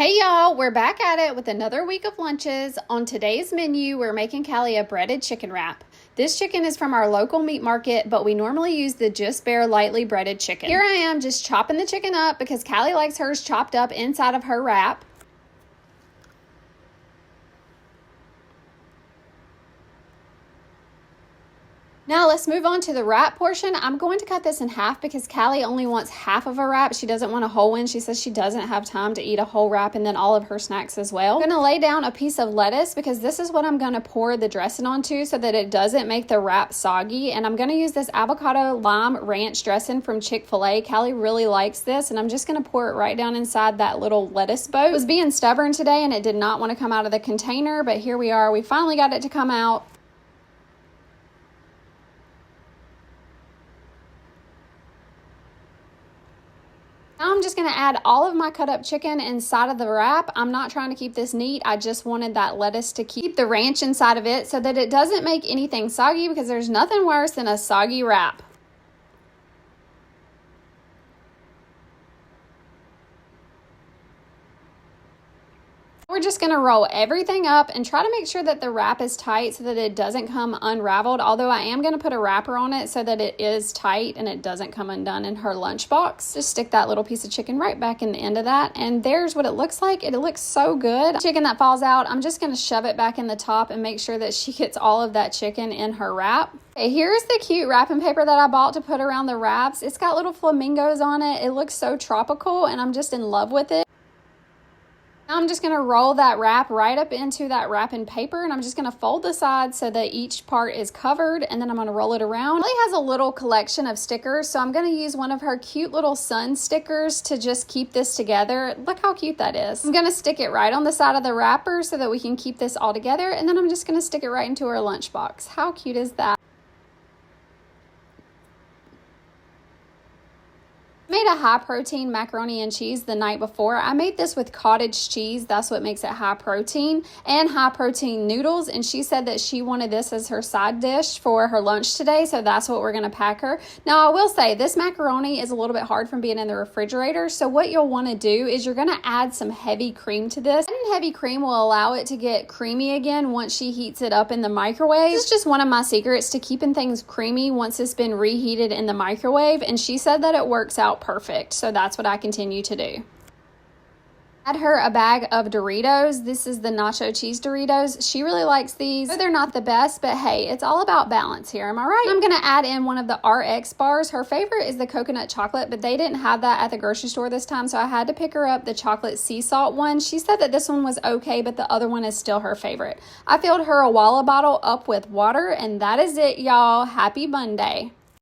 Hey y'all, we're back at it with another week of lunches. On today's menu, we're making Callie a breaded chicken wrap. This chicken is from our local meat market, but we normally use the Just Bare lightly breaded chicken. Here I am just chopping the chicken up because Callie likes hers chopped up inside of her wrap. Now let's move on to the wrap portion. I'm going to cut this in half because Callie only wants half of a wrap. She doesn't want a whole one. She says she doesn't have time to eat a whole wrap and then all of her snacks as well. I'm going to lay down a piece of lettuce because this is what I'm going to pour the dressing onto so that it doesn't make the wrap soggy. And I'm going to use this avocado lime ranch dressing from Chick-fil-A. Callie really likes this and I'm just going to pour it right down inside that little lettuce boat. It was being stubborn today and it did not want to come out of the container, but here we are. We finally got it to come out. Now I'm just going to add all of my cut up chicken inside of the wrap. I'm not trying to keep this neat. I just wanted that lettuce to keep the ranch inside of it so that it doesn't make anything soggy because there's nothing worse than a soggy wrap. We're just going to roll everything up and try to make sure that the wrap is tight so that it doesn't come unraveled, although I am going to put a wrapper on it so that it is tight and it doesn't come undone in her lunchbox. Just stick that little piece of chicken right back in the end of that, and there's what it looks like. It looks so good. Chicken that falls out, I'm just going to shove it back in the top and make sure that she gets all of that chicken in her wrap. Okay, here's the cute wrapping paper that I bought to put around the wraps. It's got little flamingos on it. It looks so tropical and I'm just in love with it. I'm just going to roll that wrap right up into that wrapping paper, and I'm just going to fold the sides so that each part is covered, and then I'm going to roll it around. Kelly has a little collection of stickers, so I'm going to use one of her cute little sun stickers to just keep this together. Look how cute that is. I'm going to stick it right on the side of the wrapper so that we can keep this all together, and then I'm just going to stick it right into her lunchbox. How cute is that? Made a high protein macaroni and cheese the night before. I made this with cottage cheese. That's what makes it high protein, and high protein noodles. And she said that she wanted this as her side dish for her lunch today. So that's what we're going to pack her. Now I will say this macaroni is a little bit hard from being in the refrigerator. So what you'll want to do is you're going to add some heavy cream to this. Adding heavy cream will allow it to get creamy again once she heats it up in the microwave. This is just one of my secrets to keeping things creamy once it's been reheated in the microwave. And she said that it works out perfect, so that's what I continue to do. Add her a bag of Doritos. This is the nacho cheese Doritos. She really likes these. They're not the best, but hey, it's all about balance here, am I right? I'm gonna add in one of the RX bars. Her favorite is the coconut chocolate, but they didn't have that at the grocery store this time, so I had to pick her up the chocolate sea salt one. She said that this one was okay, but the other one is still her favorite. I filled her a Walla bottle up with water, and that is it, y'all. Happy Monday.